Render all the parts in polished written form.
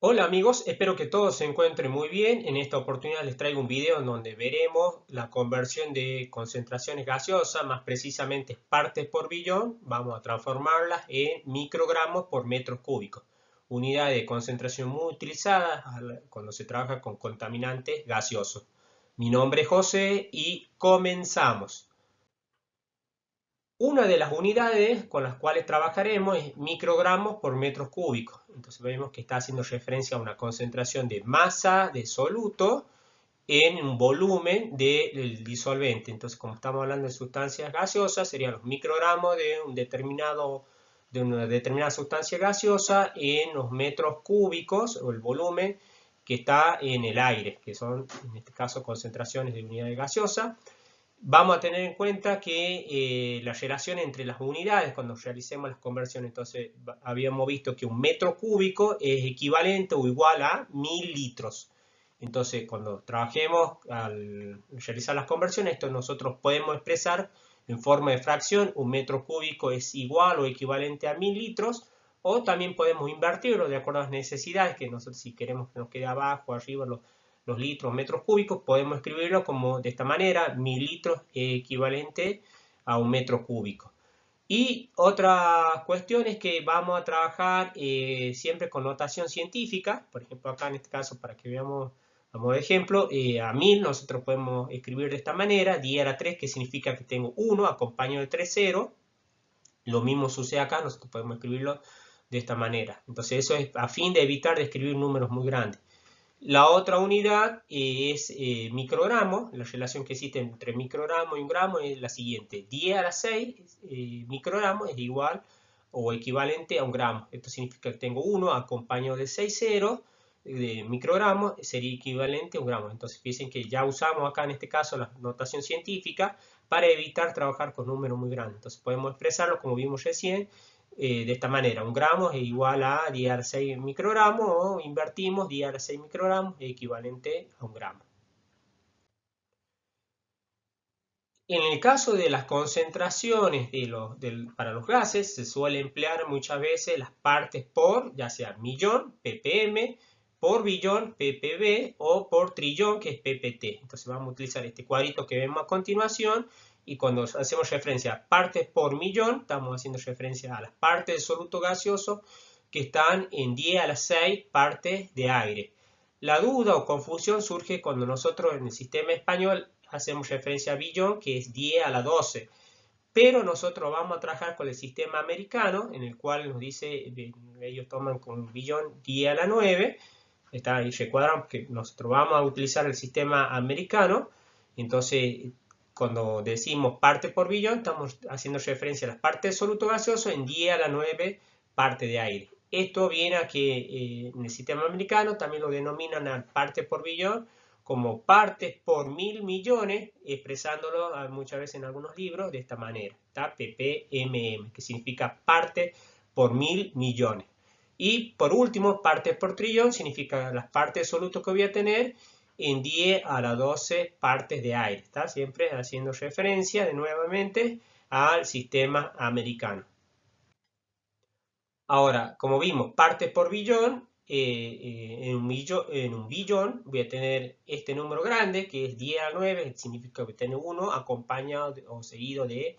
Hola amigos, espero que todos se encuentren muy bien. En esta oportunidad les traigo un video en donde veremos la conversión de concentraciones gaseosas, más precisamente partes por billón. Vamos a transformarlas en microgramos por metros cúbicos. Unidad de concentración muy utilizada cuando se trabaja con contaminantes gaseosos. Mi nombre es José y comenzamos. Una de las unidades con las cuales trabajaremos es microgramos por metros cúbicos. Entonces vemos que está haciendo referencia a una concentración de masa de soluto en un volumen del disolvente. Entonces, como estamos hablando de sustancias gaseosas, serían los microgramos de una determinada sustancia gaseosa en los metros cúbicos o el volumen que está en el aire, que son en este caso concentraciones de unidades gaseosas. Vamos a tener en cuenta que la relación entre las unidades, cuando realicemos las conversiones, entonces habíamos visto que un metro cúbico es equivalente o igual a 1000 litros. Entonces, cuando trabajemos al realizar las conversiones, esto nosotros podemos expresar en forma de fracción, un metro cúbico es igual o equivalente a 1000 litros, o también podemos invertirlo de acuerdo a las necesidades, que nosotros si queremos que nos quede abajo, arriba, los litros, metros cúbicos, podemos escribirlo como de esta manera: 1000 litros es equivalente a un metro cúbico. Y otra cuestión es que vamos a trabajar siempre con notación científica. Por ejemplo, acá en este caso, para que veamos a modo de ejemplo, a 1000 nosotros podemos escribir de esta manera: 10 a la 3, que significa que tengo 1 acompañado de 3 ceros. Lo mismo sucede acá, nosotros podemos escribirlo de esta manera. Entonces eso es a fin de evitar de escribir números muy grandes. La otra unidad es microgramo. La relación que existe entre microgramo y un gramo es la siguiente: 10 a la 6 microgramos es igual o equivalente a un gramo. Esto significa que tengo 1 acompañado de 6 ceros de microgramos, sería equivalente a un gramo. Entonces fíjense que ya usamos acá en este caso la notación científica para evitar trabajar con números muy grandes. Entonces podemos expresarlo como vimos recién, de esta manera: un gramo es igual a 10 a la 6 microgramos, o invertimos: 10 a la 6 microgramos es equivalente a un gramo. En el caso de las concentraciones para los gases, se suele emplear muchas veces las partes por, ya sea millón, ppm, por billón, ppb, o por trillón, que es ppt. Entonces vamos a utilizar este cuadrito que vemos a continuación, y cuando hacemos referencia a partes por millón, estamos haciendo referencia a las partes de soluto gaseoso que están en 10 a la 6 partes de aire. La duda o confusión surge cuando nosotros en el sistema español hacemos referencia a billón, que es 10 a la 12. Pero nosotros vamos a trabajar con el sistema americano, en el cual nos dice, ellos toman con billón 10 a la 9. Está ahí recuadran que nosotros vamos a utilizar el sistema americano. Entonces, cuando decimos parte por billón, estamos haciendo referencia a las partes de soluto gaseoso en 10 a la 9 parte de aire. Esto viene a que en el sistema americano también lo denominan a parte por billón como partes por 1000 millones, expresándolo muchas veces en algunos libros de esta manera: ppmm, que significa parte por 1000 millones. Y por último, partes por trillón significa las partes de soluto que voy a tener en 10 a la 12 partes de aire. Está siempre haciendo referencia de nuevamente al sistema americano. Ahora, como vimos, partes por billón, en un billón voy a tener este número grande, que es 10 a 9, significa que tiene 1 acompañado o seguido de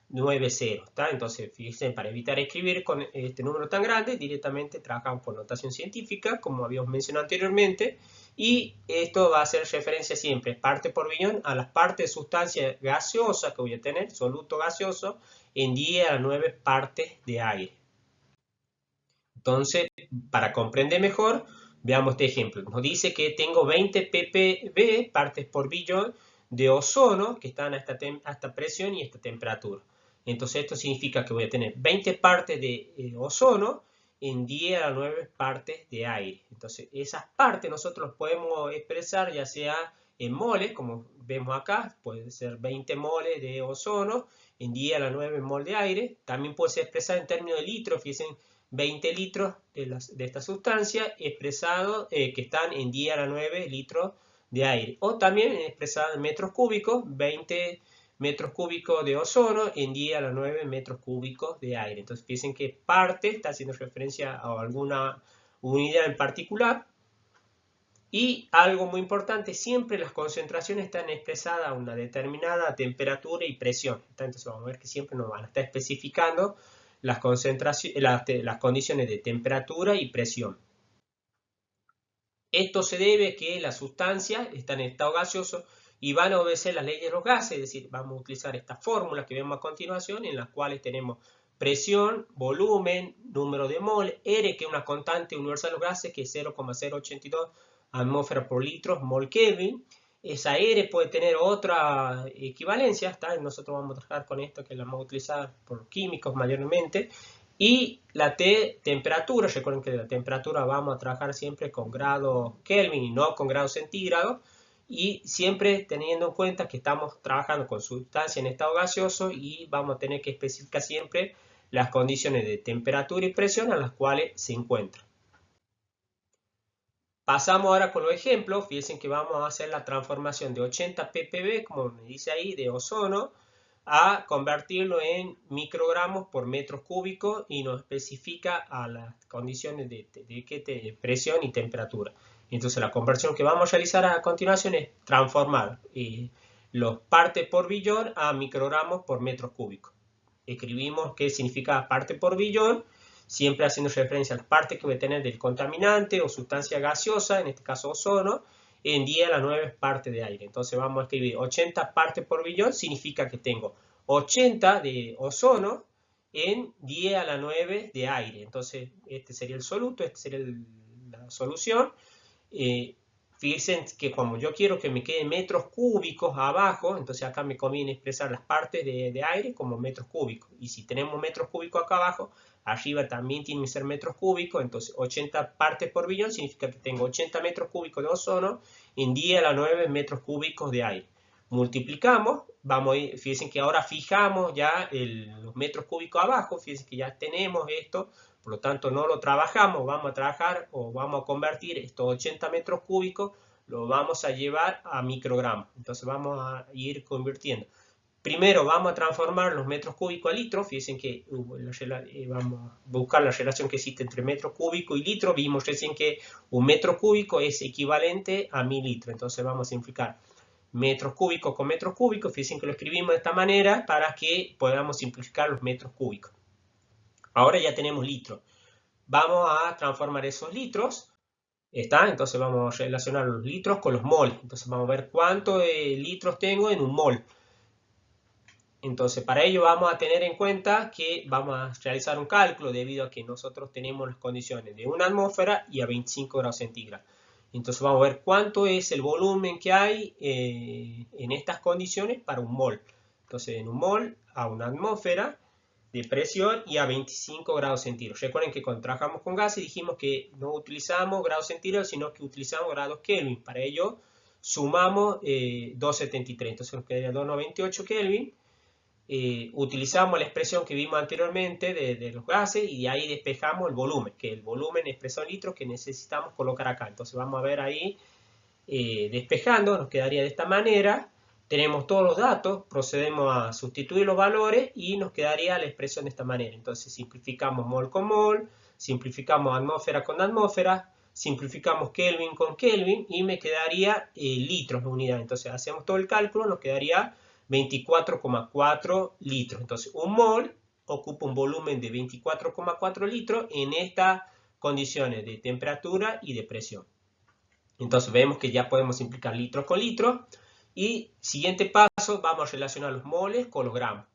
9 ceros. ¿Tá? Entonces, fíjense, para evitar escribir con este número tan grande, directamente trabajamos con notación científica, como habíamos mencionado anteriormente, y esto va a hacer referencia siempre, parte por billón, a las partes de sustancia gaseosa que voy a tener, soluto gaseoso, en 10 a la 9 partes de aire. Entonces, para comprender mejor, veamos este ejemplo. Nos dice que tengo 20 ppb, partes por billón, de ozono que están a esta presión y esta temperatura. Entonces, esto significa que voy a tener 20 partes de ozono en 10 a la 9 partes de aire. Entonces, esas partes nosotros podemos expresar ya sea en moles, como vemos acá, puede ser 20 moles de ozono en 10 a la 9 mol de aire. También puede ser expresado en términos de litros, fíjense, 20 litros de esta sustancia expresado, que están en 10 a la 9 litros de aire. O también expresado en metros cúbicos, 20 metros cúbicos de ozono en 10 a la 9 metros cúbicos de aire. Entonces piensen que parte está haciendo referencia a unidad en particular. Y algo muy importante, siempre las concentraciones están expresadas a una determinada temperatura y presión. Entonces vamos a ver que siempre nos van a estar especificando las condiciones de temperatura y presión. Esto se debe a que las sustancias están en estado gaseoso y van a obedecer las leyes de los gases, es decir, vamos a utilizar esta fórmula que vemos a continuación, en las cuales tenemos presión, volumen, número de mol, R, que es una constante universal de los gases, que es 0,082 atmósfera por litro, mol Kelvin. Esa R puede tener otra equivalencia, ¿está? Nosotros vamos a trabajar con esto, que la vamos a utilizar por químicos mayormente. Y la T, temperatura, recuerden que la temperatura vamos a trabajar siempre con grado Kelvin y no con grado centígrado. Y siempre teniendo en cuenta que estamos trabajando con sustancia en estado gaseoso y vamos a tener que especificar siempre las condiciones de temperatura y presión a las cuales se encuentran. Pasamos ahora con los ejemplos. Fíjense que vamos a hacer la transformación de 80 ppb, como me dice ahí, de ozono, a convertirlo en microgramos por metros cúbicos y nos especifica a las condiciones de presión y temperatura. Entonces la conversión que vamos a realizar a continuación es transformar los partes por billón a microgramos por metros cúbicos. Escribimos qué significa parte por billón, siempre haciendo referencia a las partes que voy a tener del contaminante o sustancia gaseosa, en este caso ozono, en 10 a la 9 partes de aire. Entonces vamos a escribir 80 partes por billón, significa que tengo 80 de ozono en 10 a la 9 de aire. Entonces este sería el soluto, esta sería la solución. Fíjense que como yo quiero que me queden metros cúbicos abajo, entonces acá me conviene expresar las partes de aire como metros cúbicos. Y si tenemos metros cúbicos acá abajo, arriba también tienen que ser metros cúbicos. Entonces 80 partes por billón significa que tengo 80 metros cúbicos de ozono en 10 a la 9 metros cúbicos de aire. Multiplicamos, fíjense que ahora fijamos ya los metros cúbicos abajo, fíjense que ya tenemos esto. Por lo tanto, no lo trabajamos, vamos a trabajar o vamos a convertir estos 80 metros cúbicos, lo vamos a llevar a microgramos. Entonces vamos a ir convirtiendo. Primero vamos a transformar los metros cúbicos a litros. Fíjense que vamos a buscar la relación que existe entre metro cúbico y litro. Vimos recién que un metro cúbico es equivalente a 1000 litros. Entonces vamos a simplificar metros cúbicos con metros cúbicos. Fíjense que lo escribimos de esta manera para que podamos simplificar los metros cúbicos. Ahora ya tenemos litros. Vamos a transformar esos litros. ¿Está? Entonces vamos a relacionar los litros con los moles. Entonces vamos a ver cuántos litros tengo en un mol. Entonces para ello vamos a tener en cuenta que vamos a realizar un cálculo debido a que nosotros tenemos las condiciones de una atmósfera y a 25 grados centígrados. Entonces vamos a ver cuánto es el volumen que hay en estas condiciones para un mol. Entonces en un mol a una atmósfera de presión y a 25 grados centígrados. Recuerden que cuando trabajamos con gases dijimos que no utilizamos grados centígrados, sino que utilizamos grados Kelvin. Para ello sumamos 273, entonces nos quedaría 298 Kelvin. Utilizamos la expresión que vimos anteriormente de los gases y de ahí despejamos el volumen, que el volumen es expresado en litros que necesitamos colocar acá. Entonces vamos a ver ahí despejando, nos quedaría de esta manera. Tenemos todos los datos, procedemos a sustituir los valores y nos quedaría la expresión de esta manera. Entonces simplificamos mol con mol, simplificamos atmósfera con atmósfera, simplificamos Kelvin con Kelvin y me quedaría litros de unidad. Entonces hacemos todo el cálculo, nos quedaría 24,4 litros. Entonces un mol ocupa un volumen de 24,4 litros en estas condiciones de temperatura y de presión. Entonces vemos que ya podemos simplificar litros con litros. Y siguiente paso, vamos a relacionar los moles con los gramos.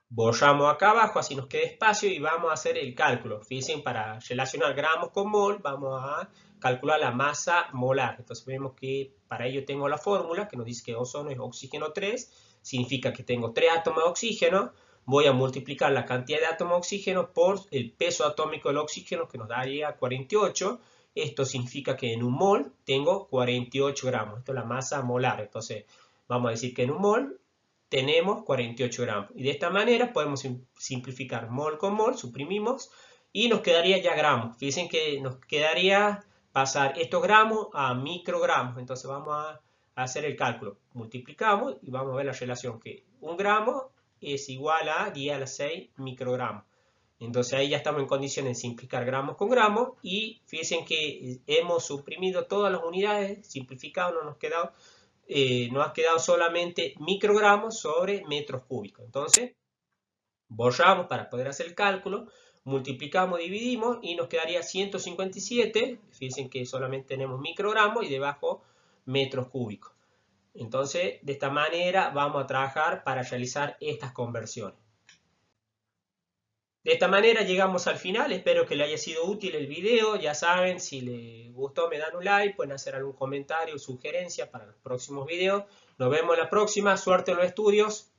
Borramos acá abajo, así nos queda espacio y vamos a hacer el cálculo. Fíjense, para relacionar gramos con mol, vamos a calcular la masa molar. Entonces vemos que para ello tengo la fórmula que nos dice que ozono es oxígeno 3. Significa que tengo 3 átomos de oxígeno. Voy a multiplicar la cantidad de átomos de oxígeno por el peso atómico del oxígeno, que nos daría 48. Esto significa que en un mol tengo 48 gramos. Esto es la masa molar. Entonces vamos a decir que en un mol tenemos 48 gramos. Y de esta manera podemos simplificar mol con mol, suprimimos, y nos quedaría ya gramos. Fíjense que nos quedaría pasar estos gramos a microgramos. Entonces vamos a hacer el cálculo. Multiplicamos y vamos a ver la relación que un gramo es igual a 10 a la 6 microgramos. Entonces ahí ya estamos en condiciones de simplificar gramos con gramos y fíjense que hemos suprimido todas las unidades, simplificado, nos ha quedado solamente microgramos sobre metros cúbicos. Entonces borramos para poder hacer el cálculo, multiplicamos, dividimos y nos quedaría 157, fíjense que solamente tenemos microgramos y debajo metros cúbicos. Entonces de esta manera vamos a trabajar para realizar estas conversiones. De esta manera llegamos al final, espero que les haya sido útil el video, ya saben, si les gustó me dan un like, pueden hacer algún comentario o sugerencia para los próximos videos. Nos vemos en la próxima, suerte en los estudios.